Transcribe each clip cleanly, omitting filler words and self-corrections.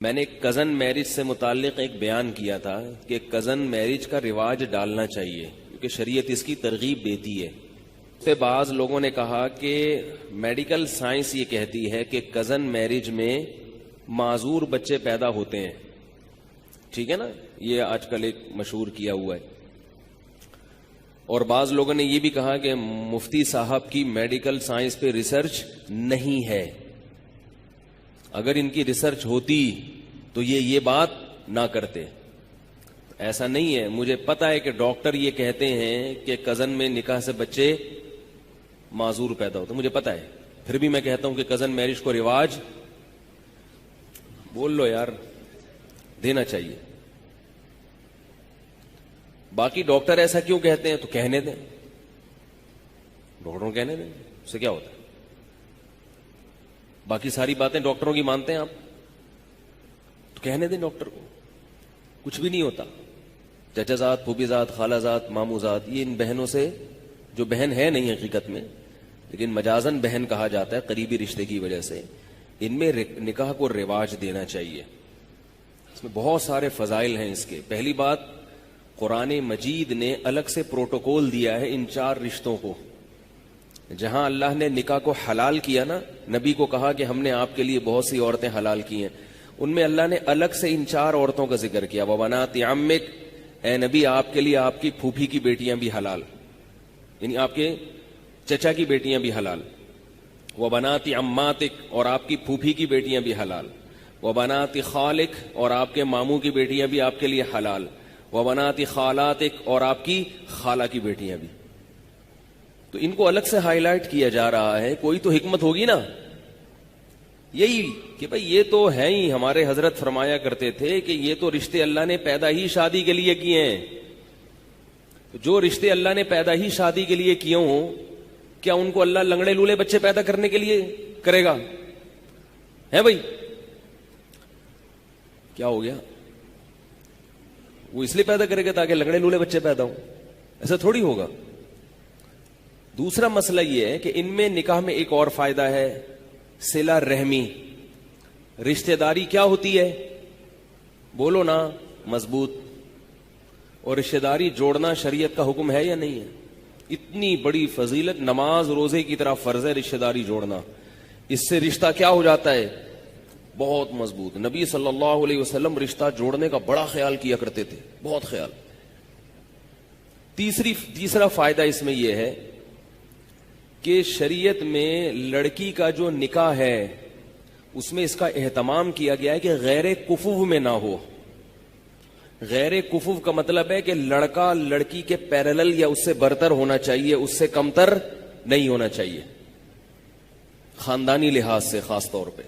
میں نے ایک کزن میرج سے متعلق ایک بیان کیا تھا کہ کزن میرج کا رواج ڈالنا چاہیے کیونکہ شریعت اس کی ترغیب دیتی ہے. سے بعض لوگوں نے کہا کہ میڈیکل سائنس یہ کہتی ہے کہ کزن میرج میں معذور بچے پیدا ہوتے ہیں. ٹھیک ہے نا, یہ آج کل ایک مشہور کیا ہوا ہے. اور بعض لوگوں نے یہ بھی کہا کہ مفتی صاحب کی میڈیکل سائنس پہ ریسرچ نہیں ہے. اگر ان کی ریسرچ ہوتی تو یہ بات نہ کرتے. ایسا نہیں ہے. مجھے پتا ہے کہ ڈاکٹر یہ کہتے ہیں کہ کزن میں نکاح سے بچے معذور پیدا ہوتے, مجھے پتا ہے. پھر بھی میں کہتا ہوں کہ کزن میرج کو رواج بول لو یار دینا چاہیے. باقی ڈاکٹر ایسا کیوں کہتے ہیں تو کہنے دیں, ڈاکٹروں کہنے دیں, اس سے کیا ہوتا ہے. باقی ساری باتیں ڈاکٹروں کی مانتے ہیں آپ تو کہنے دیں ڈاکٹر کو, کچھ بھی نہیں ہوتا. چچا زاد, پھوپھی زاد, خالہ زاد, ماموں زاد, یہ ان بہنوں سے, جو بہن ہے نہیں حقیقت میں لیکن مجازن بہن کہا جاتا ہے قریبی رشتے کی وجہ سے, ان میں نکاح کو رواج دینا چاہیے. اس میں بہت سارے فضائل ہیں اس کے. پہلی بات, قرآن مجید نے الگ سے پروٹوکول دیا ہے ان 4 رشتوں کو. جہاں اللہ نے نکاح کو حلال کیا نا, نبی کو کہا کہ ہم نے آپ کے لیے بہت سی عورتیں حلال کی ہیں, ان میں اللہ نے الگ سے ان 4 عورتوں کا ذکر کیا. وبنات عمک, اے نبی آپ کے لیے آپ کی پھوپھی کی بیٹیاں بھی حلال, یعنی آپ کے چچا کی بیٹیاں بھی حلال. وبنات عماتک, اور آپ کی پھوپھی کی بیٹیاں بھی حلال. وبنات خالک, اور آپ کے ماموں کی بیٹیاں بھی آپ کے لیے حلال. وبنات خالاتک, اور آپ کی خالہ کی بیٹیاں بھی. تو ان کو الگ سے ہائی لائٹ کیا جا رہا ہے. کوئی تو حکمت ہوگی نا, یہی کہ بھئی یہ تو ہے ہی. ہمارے حضرت فرمایا کرتے تھے کہ یہ تو رشتے اللہ نے پیدا ہی شادی کے لیے کیے ہیں. جو رشتے اللہ نے پیدا ہی شادی کے لیے کیے ہوں, کیا ان کو اللہ لنگڑے لولے بچے پیدا کرنے کے لیے کرے گا؟ ہے بھائی, کیا ہو گیا؟ وہ اس لیے پیدا کرے گا تاکہ لنگڑے لولے بچے پیدا ہوں؟ ایسا تھوڑی ہوگا. دوسرا مسئلہ یہ ہے کہ ان میں نکاح میں ایک اور فائدہ ہے, صلہ رحمی. رشتہ داری کیا ہوتی ہے بولو نا, مضبوط. اور رشتہ داری جوڑنا شریعت کا حکم ہے یا نہیں ہے؟ اتنی بڑی فضیلت, نماز روزے کی طرح فرض ہے رشتہ داری جوڑنا. اس سے رشتہ کیا ہو جاتا ہے؟ بہت مضبوط. نبی صلی اللہ علیہ وسلم رشتہ جوڑنے کا بڑا خیال کیا کرتے تھے, بہت خیال. تیسرا فائدہ اس میں یہ ہے کہ شریعت میں لڑکی کا جو نکاح ہے اس میں اس کا اہتمام کیا گیا ہے کہ غیر کفو میں نہ ہو. غیر کفو کا مطلب ہے کہ لڑکا لڑکی کے پیرلل یا اس سے برتر ہونا چاہیے, اس سے کمتر نہیں ہونا چاہیے, خاندانی لحاظ سے خاص طور پہ.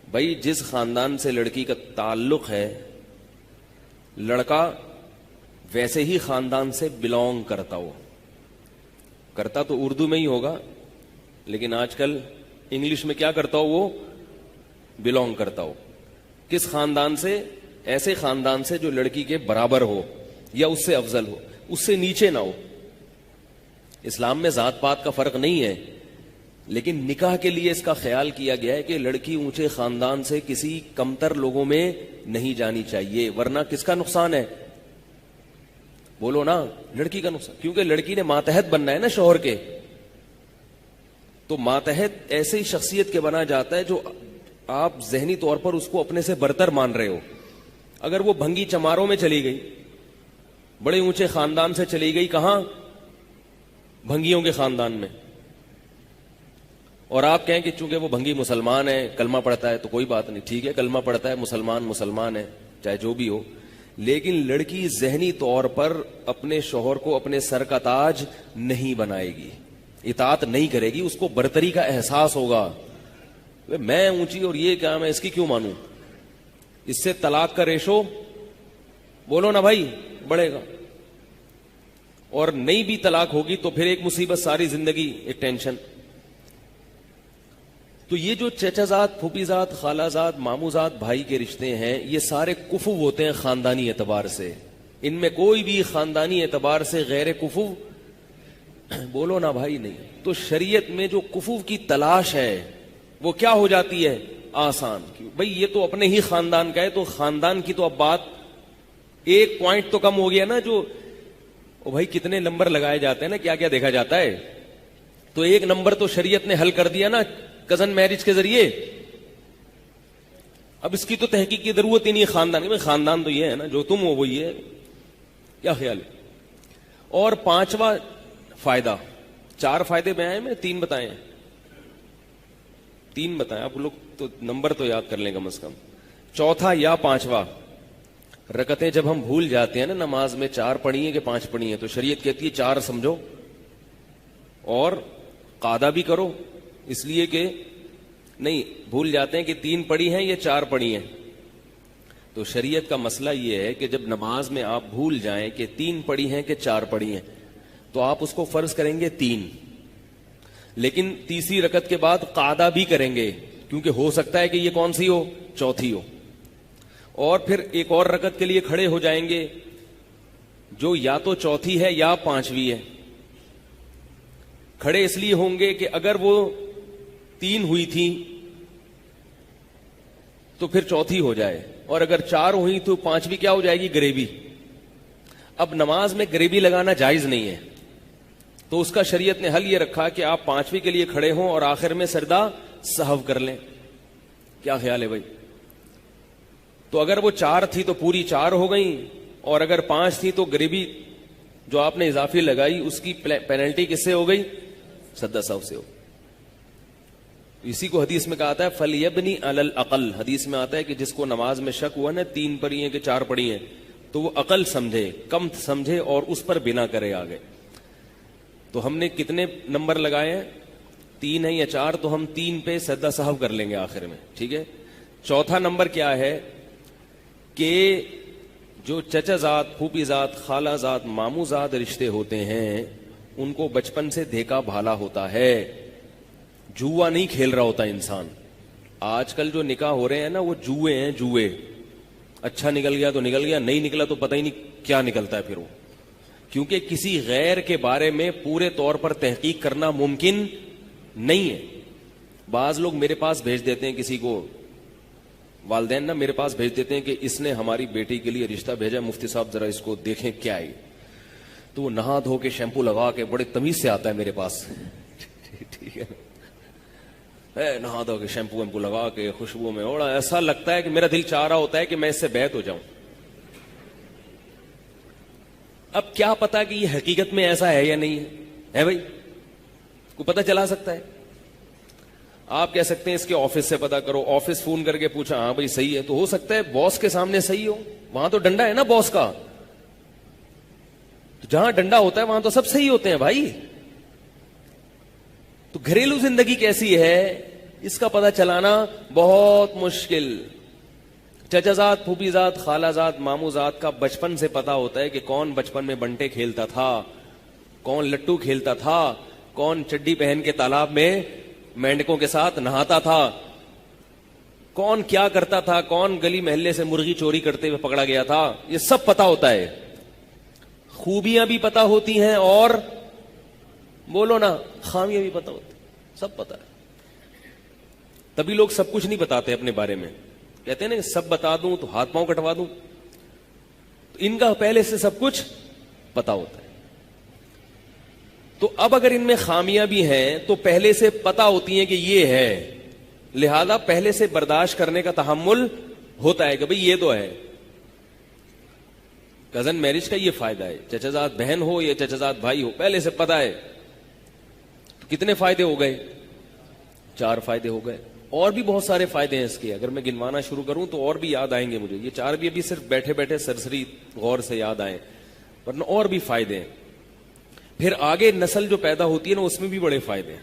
بھائی جس خاندان سے لڑکی کا تعلق ہے, لڑکا ویسے ہی خاندان سے بلونگ کرتا ہو. کرتا تو اردو میں ہی ہوگا لیکن آج کل انگلش میں کیا کرتا ہو, وہ بلونگ کرتا ہو. کس خاندان سے؟ ایسے خاندان سے جو لڑکی کے برابر ہو یا اس سے افضل ہو, اس سے نیچے نہ ہو. اسلام میں ذات پات کا فرق نہیں ہے لیکن نکاح کے لیے اس کا خیال کیا گیا ہے کہ لڑکی اونچے خاندان سے کسی کمتر لوگوں میں نہیں جانی چاہیے, ورنہ کس کا نقصان ہے بولو نا, لڑکی کا نقصان. کیونکہ لڑکی نے ماتحت بننا ہے نا شوہر کے, تو ماتحت ایسی شخصیت کے بنا جاتا ہے جو آپ ذہنی طور پر اس کو اپنے سے برتر مان رہے ہو. اگر وہ بھنگی چماروں میں چلی گئی, بڑے اونچے خاندان سے چلی گئی, کہاں؟ بھنگیوں کے خاندان میں, اور آپ کہیں کہ چونکہ وہ بھنگی مسلمان ہے, کلمہ پڑھتا ہے, تو کوئی بات نہیں, ٹھیک ہے کلمہ پڑھتا ہے, مسلمان ہے, چاہے جو بھی ہو, لیکن لڑکی ذہنی طور پر اپنے شوہر کو اپنے سر کا تاج نہیں بنائے گی, اطاعت نہیں کرے گی. اس کو برتری کا احساس ہوگا, میں اونچی اور یہ کیا, میں اس کی کیوں مانوں. اس سے طلاق کا ریشو بولو نا بھائی بڑھے گا, اور نہیں بھی طلاق ہوگی تو پھر ایک مصیبت, ساری زندگی ایک ٹینشن. تو یہ جو چچا زاد, پھوپھی زاد, خالہ زاد, ماموں زاد بھائی کے رشتے ہیں, یہ سارے کفو ہوتے ہیں خاندانی اعتبار سے. ان میں کوئی بھی خاندانی اعتبار سے غیر کفو بولو نا بھائی نہیں. تو شریعت میں جو کفو کی تلاش ہے وہ کیا ہو جاتی ہے؟ آسان. بھئی یہ تو اپنے ہی خاندان کا ہے, تو خاندان کی تو اب بات ایک پوائنٹ تو کم ہو گیا نا. جو بھائی کتنے نمبر لگائے جاتے ہیں نا, کیا کیا دیکھا جاتا ہے, تو ایک نمبر تو شریعت نے حل کر دیا نا کزن میرج کے ذریعے. اب اس کی تو تحقیق کی ضرورت ہی نہیں خاندان میں. خاندان تو یہ ہے نا, جو تم ہو وہی ہے. کیا خیال ہے؟ اور پانچواں فائدہ, 4 فائدے بیان میں 3 بتائے ہیں, 3 بتائیں آپ لوگ تو نمبر تو یاد کر لیں کم از کم. چوتھا یا 5واں, رکعتیں جب ہم بھول جاتے ہیں نا نماز میں 4 پڑھی ہیں کہ 5 پڑھی ہیں, تو شریعت کہتی ہے 4 سمجھو اور قاعدہ بھی کرو, اس لیے کہ نہیں بھول جاتے ہیں کہ 3 پڑھی ہیں یا 4 پڑھی ہیں. تو شریعت کا مسئلہ یہ ہے کہ جب نماز میں آپ بھول جائیں کہ 3 پڑھی ہیں کہ 4 پڑھی ہیں, تو آپ اس کو فرض کریں گے 3, لیکن تیسری رکعت کے بعد قاعدہ بھی کریں گے, کیونکہ ہو سکتا ہے کہ یہ کون سی ہو, چوتھی ہو. اور پھر ایک اور رکعت کے لیے کھڑے ہو جائیں گے جو یا تو چوتھی ہے یا 5ویں ہے. کھڑے اس لیے ہوں گے کہ اگر وہ 3 ہوئی تھی تو پھر چوتھی ہو جائے, اور اگر 4 ہوئی تو 5ویں کیا ہو جائے گی, گریبی. اب نماز میں گریبی لگانا جائز نہیں ہے, تو اس کا شریعت نے حل یہ رکھا کہ آپ 5ویں کے لیے کھڑے ہوں اور آخر میں سجدہ سہو کر لیں. کیا خیال ہے بھائی؟ تو اگر وہ 4 تھی تو پوری 4 ہو گئیں, اور اگر 5 تھی تو گریبی جو آپ نے اضافی لگائی اس کی پینلٹی کس سے ہو گئی, سجدہ سہو سے ہو. اسی کو حدیث میں کہا ہے فَلْيَبْنِ عَلَى الْأَقَلِّ. حدیث میں آتا ہے کہ جس کو نماز میں شک ہوا نا 3 پڑھی ہیں کہ 4 پڑھی ہیں, تو وہ عقل سمجھے, کم سمجھے اور اس پر بنا کرے آگے. تو ہم نے کتنے نمبر لگائے ہیں, 3 ہیں یا 4, تو ہم 3 پہ سجدہ سہو کر لیں گے آخر میں. ٹھیک ہے. چوتھا نمبر کیا ہے کہ جو چچا زاد, پھوپھی زاد, خالہ زاد, ماموں زاد رشتے ہوتے ہیں ان کو بچپن سے دیکھا بھالا ہوتا ہے, جوا نہیں کھیل رہا ہوتا انسان. آج کل جو نکاح ہو رہے ہیں نا وہ جوئے ہیں, جوئے. اچھا نکل گیا تو نکل گیا, نہیں نکلا تو پتہ ہی نہیں کیا نکلتا ہے پھر وہ, کیونکہ کسی غیر کے بارے میں پورے طور پر تحقیق کرنا ممکن نہیں ہے. بعض لوگ میرے پاس بھیج دیتے ہیں کسی کو, والدین نا میرے پاس بھیج دیتے ہیں کہ اس نے ہماری بیٹی کے لیے رشتہ بھیجا, مفتی صاحب ذرا اس کو دیکھیں کیا ہے. تو وہ نہا دھو کے شیمپو لگا کے بڑے تمیز سے آتا ہے میرے پاس. ٹھیک ہے, نہا دھو کے شیمپو ویمپو لگا کے خوشبو میں اوڑا, ایسا لگتا ہے کہ میرا دل چاہ رہا ہوتا ہے کہ میں اس سے بیعت ہو جاؤں. اب کیا پتا کہ یہ حقیقت میں ایسا ہے یا نہیں ہے بھائی, کو پتہ چلا سکتا ہے. آپ کہہ سکتے ہیں اس کے آفس سے پتا کرو, آفس فون کر کے پوچھا, ہاں بھائی صحیح ہے, تو ہو سکتا ہے باس کے سامنے صحیح ہو, وہاں تو ڈنڈا ہے نا باس کا, تو جہاں ڈنڈا ہوتا ہے وہاں تو سب صحیح ہوتے ہیں بھائی. تو گھریلو زندگی کیسی ہے اس کا پتہ چلانا بہت مشکل. چچا زاد, پھوپھی زاد, خالہ زاد, ماموں زاد کا بچپن سے پتا ہوتا ہے کہ کون بچپن میں بنٹے کھیلتا تھا, کون لٹو کھیلتا تھا, کون چڈی پہن کے تالاب میں مینڈکوں کے ساتھ نہاتا تھا, کون کیا کرتا تھا, کون گلی محلے سے مرغی چوری کرتے ہوئے پکڑا گیا تھا. یہ سب پتا ہوتا ہے. خوبیاں بھی پتا ہوتی ہیں اور بولو نا خامیاں بھی پتا ہوتی, سب پتا ہے. تبھی لوگ سب کچھ نہیں بتاتے اپنے بارے میں, کہتے ہیں نا سب بتا دوں تو ہاتھ پاؤں کٹوا دوں. تو ان کا پہلے سے سب کچھ پتا ہوتا ہے. تو اب اگر ان میں خامیاں بھی ہیں تو پہلے سے پتا ہوتی ہیں کہ یہ ہے, لہذا پہلے سے برداشت کرنے کا تحمل ہوتا ہے کہ بھئی یہ تو ہے. کزن میرج کا یہ فائدہ ہے, چچا زاد بہن ہو یا چچا زاد بھائی ہو, پہلے سے پتا ہے. تو کتنے فائدے ہو گئے, 4 فائدے ہو گئے. اور بھی بہت سارے فائدے ہیں اس کے, اگر میں گنوانا شروع کروں تو اور بھی یاد آئیں گے مجھے. یہ 4 بھی ابھی صرف بیٹھے بیٹھے سرسری غور سے یاد آئے, ورنہ اور بھی فائدے ہیں. پھر آگے نسل جو پیدا ہوتی ہے نا اس میں بھی بڑے فائدے ہیں,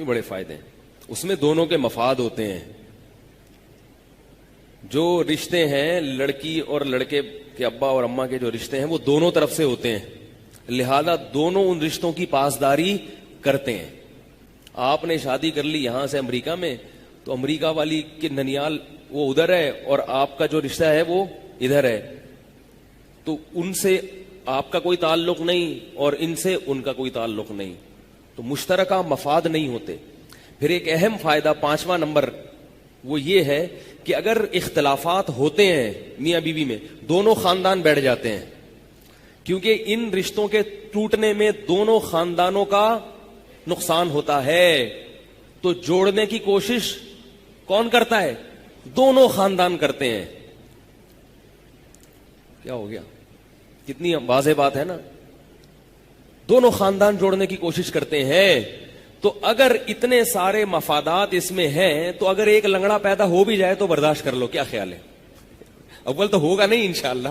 بڑے فائدے ہیں. اس میں دونوں کے مفاد ہوتے ہیں. جو رشتے ہیں لڑکی اور لڑکے کے ابا اور اماں کے جو رشتے ہیں وہ دونوں طرف سے ہوتے ہیں, لہذا دونوں ان رشتوں کی پاسداری کرتے ہیں. آپ نے شادی کر لی یہاں سے امریکہ میں, تو امریکہ والی کے ننیال وہ ادھر ہے اور آپ کا جو رشتہ ہے وہ ادھر ہے, تو ان سے آپ کا کوئی تعلق نہیں اور ان سے ان کا کوئی تعلق نہیں, تو مشترکہ مفاد نہیں ہوتے. پھر ایک اہم فائدہ 5واں نمبر وہ یہ ہے کہ اگر اختلافات ہوتے ہیں میاں بیوی میں، دونوں خاندان بیٹھ جاتے ہیں، کیونکہ ان رشتوں کے ٹوٹنے میں دونوں خاندانوں کا نقصان ہوتا ہے، تو جوڑنے کی کوشش کون کرتا ہے؟ دونوں خاندان کرتے ہیں. کیا ہو گیا؟ کتنی واضح بات ہے نا. دونوں خاندان جوڑنے کی کوشش کرتے ہیں. تو اگر اتنے سارے مفادات اس میں ہیں تو اگر ایک لنگڑا پیدا ہو بھی جائے تو برداشت کر لو. کیا خیال ہے؟ اول تو ہوگا نہیں انشاءاللہ،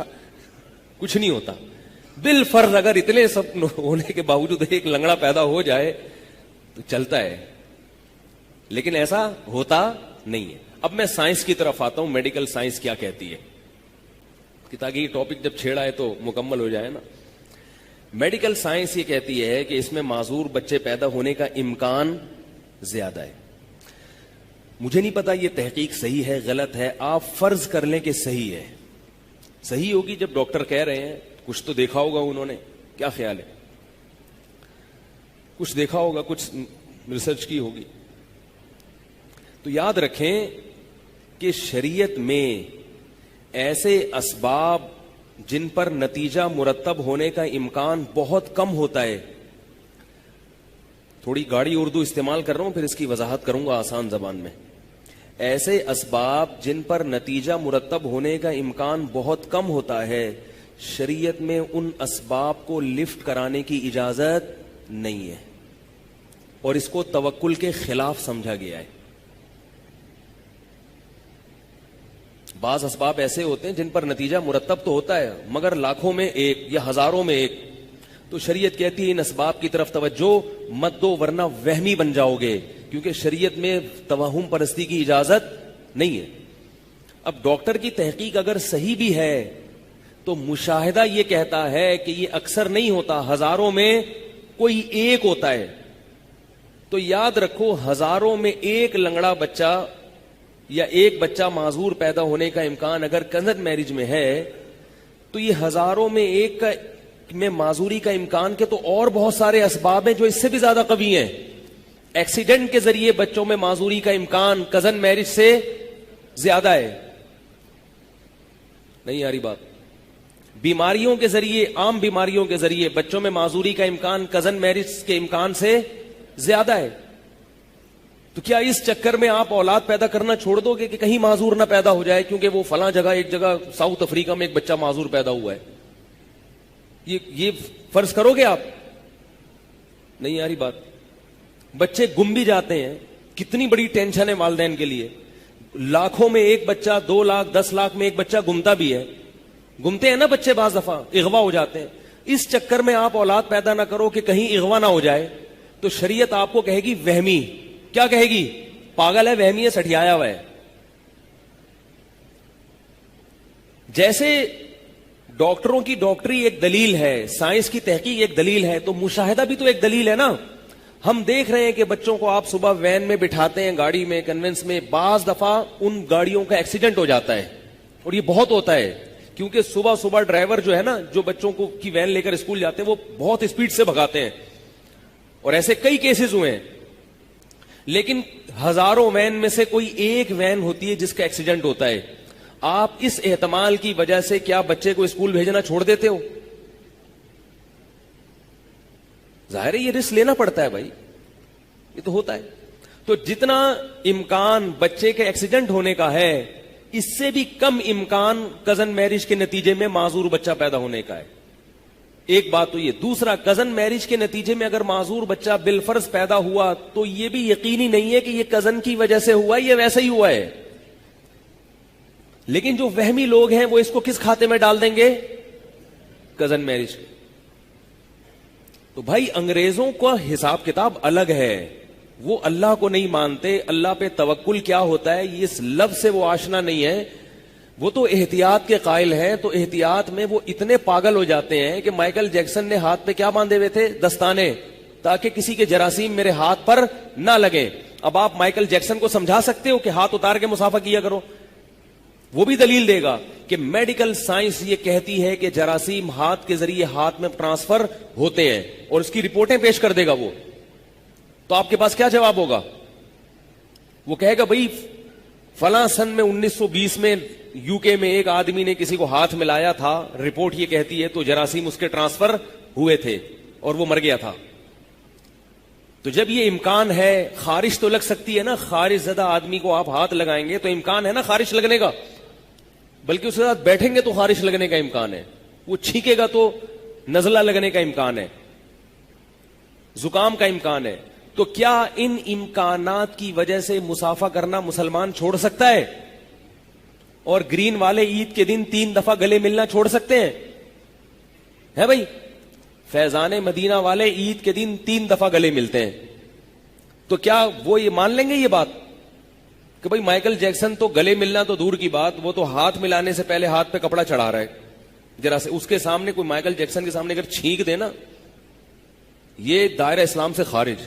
کچھ نہیں ہوتا. بالفرض اگر اتنے سب ہونے کے باوجود ایک لنگڑا پیدا ہو جائے تو چلتا ہے، لیکن ایسا ہوتا نہیں ہے. اب میں سائنس کی طرف آتا ہوں. میڈیکل سائنس کیا کہتی ہے کہ تاکہ یہ ٹاپک جب چھیڑا ہے تو مکمل ہو جائے نا. میڈیکل سائنس یہ کہتی ہے کہ اس میں معذور بچے پیدا ہونے کا امکان زیادہ ہے. مجھے نہیں پتا یہ تحقیق صحیح ہے غلط ہے، آپ فرض کر لیں کہ صحیح ہے. صحیح ہوگی جب ڈاکٹر کہہ رہے ہیں، کچھ تو دیکھا ہوگا انہوں نے. کیا خیال ہے؟ کچھ دیکھا ہوگا، کچھ ریسرچ کی ہوگی. تو یاد رکھیں کہ شریعت میں ایسے اسباب جن پر نتیجہ مرتب ہونے کا امکان بہت کم ہوتا ہے. تھوڑی گاڑی اردو استعمال کر رہا ہوں، پھر اس کی وضاحت کروں گا آسان زبان میں. ایسے اسباب جن پر نتیجہ مرتب ہونے کا امکان بہت کم ہوتا ہے، شریعت میں ان اسباب کو لفٹ کرانے کی اجازت نہیں ہے، اور اس کو توکل کے خلاف سمجھا گیا ہے. بعض اسباب ایسے ہوتے ہیں جن پر نتیجہ مرتب تو ہوتا ہے مگر لاکھوں میں ایک یا ہزاروں میں ایک. تو شریعت کہتی ہے ان اسباب کی طرف توجہ مت دو ورنہ وہمی بن جاؤ گے، کیونکہ شریعت میں توہم پرستی کی اجازت نہیں ہے. اب ڈاکٹر کی تحقیق اگر صحیح بھی ہے تو مشاہدہ یہ کہتا ہے کہ یہ اکثر نہیں ہوتا، ہزاروں میں کوئی ایک ہوتا ہے. تو یاد رکھو، ہزاروں میں ایک لنگڑا بچہ یا ایک بچہ معذور پیدا ہونے کا امکان اگر کنزن میرج میں ہے، تو یہ ہزاروں میں ایک کا میں معذوری کا امکان کے تو اور بہت سارے اسباب ہیں جو اس سے بھی زیادہ قوی ہیں. ایکسیڈنٹ کے ذریعے بچوں میں معذوری کا امکان کزن میرج سے زیادہ ہے. نہیں آ رہی بات؟ بیماریوں کے ذریعے، عام بیماریوں کے ذریعے بچوں میں معذوری کا امکان کزن میرج کے امکان سے زیادہ ہے. تو کیا اس چکر میں آپ اولاد پیدا کرنا چھوڑ دو گے کہ کہیں معذور نہ پیدا ہو جائے کیونکہ وہ فلاں جگہ، ایک جگہ ساؤتھ افریقہ میں ایک بچہ معذور پیدا ہوا ہے؟ یہ فرض کرو گے آپ؟ نہیں آ رہی بات؟ بچے گم بھی جاتے ہیں، کتنی بڑی ٹینشن ہے والدین کے لیے. لاکھوں میں ایک بچہ، 2 لاکھ 10 لاکھ میں ایک بچہ گمتا بھی ہے. گمتے ہیں نا بچے، بعض دفعہ اغوا ہو جاتے ہیں. اس چکر میں آپ اولاد پیدا نہ کرو کہ کہیں اغوا نہ ہو جائے. تو شریعت آپ کو کہے گی وہمی. کیا کہے گی؟ پاگل ہے، وہمی ہے، سٹھیایا ہوا ہے. جیسے ڈاکٹروں کی ڈاکٹری ایک دلیل ہے، سائنس کی تحقیق ایک دلیل ہے، تو مشاہدہ بھی تو ایک دلیل ہے نا. ہم دیکھ رہے ہیں کہ بچوں کو آپ صبح وین میں بٹھاتے ہیں، گاڑی میں، کنوینس میں، بعض دفعہ ان گاڑیوں کا ایکسیڈنٹ ہو جاتا ہے. اور یہ بہت ہوتا ہے کیونکہ صبح صبح ڈرائیور جو ہے نا، جو بچوں کو کی وین لے کر اسکول جاتے ہیں، وہ بہت اسپیڈ سے بھگاتے ہیں. اور ایسے کئی کیسز ہوئے ہیں. لیکن ہزاروں وین میں سے کوئی ایک وین ہوتی ہے جس کا ایکسیڈنٹ ہوتا ہے. آپ اس احتمال کی وجہ سے کیا بچے کو اسکول بھیجنا چھوڑ دیتے ہو؟ ظاہر ہے یہ رسک لینا پڑتا ہے بھائی، یہ تو ہوتا ہے. تو جتنا امکان بچے کے ایکسیڈنٹ ہونے کا ہے، اس سے بھی کم امکان کزن میرج کے نتیجے میں معذور بچہ پیدا ہونے کا ہے. ایک بات تو یہ. دوسرا، کزن میرج کے نتیجے میں اگر معذور بچہ بالفرض پیدا ہوا تو یہ بھی یقینی نہیں ہے کہ یہ کزن کی وجہ سے ہوا ہے، یہ ویسے ہی ہوا ہے. لیکن جو وہمی لوگ ہیں وہ اس کو کس کھاتے میں ڈال دیں گے؟ Cousin marriage. تو بھائی انگریزوں کا حساب کتاب الگ ہے، وہ اللہ کو نہیں مانتے. اللہ پہ توکل کیا ہوتا ہے اس لفظ سے وہ آشنا نہیں ہے. وہ تو احتیاط کے قائل ہیں. تو احتیاط میں وہ اتنے پاگل ہو جاتے ہیں کہ مائیکل جیکسن نے ہاتھ پہ کیا باندھے ہوئے تھے؟ دستانے، تاکہ کسی کے جراثیم میرے ہاتھ پر نہ لگے. اب آپ مائیکل جیکسن کو سمجھا سکتے ہو کہ ہاتھ اتار کے مسافہ کیا کرو؟ وہ بھی دلیل دے گا کہ میڈیکل سائنس یہ کہتی ہے کہ جراثیم ہاتھ کے ذریعے ہاتھ میں ٹرانسفر ہوتے ہیں، اور اس کی رپورٹیں پیش کر دے گا وہ. تو آپ کے پاس کیا جواب ہوگا؟ وہ کہے گا بھائی فلاں سن میں 1920 میں یو کے میں ایک آدمی نے کسی کو ہاتھ ملایا تھا, رپورٹ یہ کہتی ہے, تو جراثیم اس کے ٹرانسفر ہوئے تھے اور وہ مر گیا تھا. تو جب یہ امکان ہے, خارش تو لگ سکتی ہے نا, خارش زدہ آدمی کو آپ ہاتھ لگائیں گے تو امکان ہے نا خارش لگنے کا, بلکہ اس کے ساتھ بیٹھیں گے تو خارش لگنے کا امکان ہے, وہ چھینکے گا تو نزلہ لگنے کا امکان ہے, زکام کا امکان ہے. تو کیا ان امکانات کی وجہ سے مسافہ کرنا مسلمان چھوڑ سکتا ہے؟ اور گرین والے عید کے دن 3 دفعہ گلے ملنا چھوڑ سکتے ہیں؟ ہے بھائی, فیضان مدینہ والے عید کے دن 3 دفعہ گلے ملتے ہیں, تو کیا وہ یہ مان لیں گے یہ بات کہ بھائی مائیکل جیکسن تو گلے ملنا تو دور کی بات, وہ تو ہاتھ ملانے سے پہلے ہاتھ پہ کپڑا چڑھا رہا ہے, ذرا سے اس کے سامنے کوئی مائیکل جیکسن کے سامنے اگر چھینک دے نا, یہ دائرہ اسلام سے خارج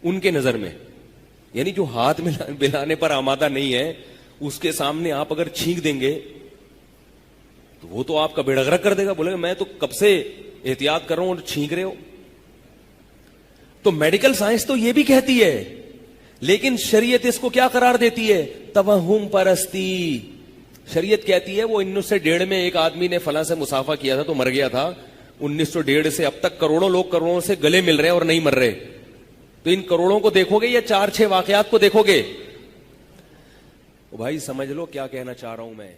ان کے نظر میں, یعنی جو ہاتھ ملانے پر آمادہ نہیں ہے اس کے سامنے آپ اگر چھینک دیں گے تو وہ تو آپ کا بیڑا غرق کر دے گا, بولے گا میں تو کب سے احتیاط کر رہا ہوں اور چھینک رہے ہو. تو میڈیکل سائنس تو یہ بھی کہتی ہے, لیکن شریعت اس کو کیا قرار دیتی ہے؟ توہم پرستی. شریعت کہتی ہے وہ 1901 میں ایک آدمی نے فلاں سے مسافہ کیا تھا تو مر گیا تھا, 1901 سے اب تک کروڑوں لوگ کروڑوں سے گلے مل رہے ہیں اور نہیں مر رہے, تو ان کروڑوں کو دیکھو گے یا 4-6 واقعات کو دیکھو گے؟ بھائی سمجھ لو کیا کہنا چاہ رہا ہوں میں.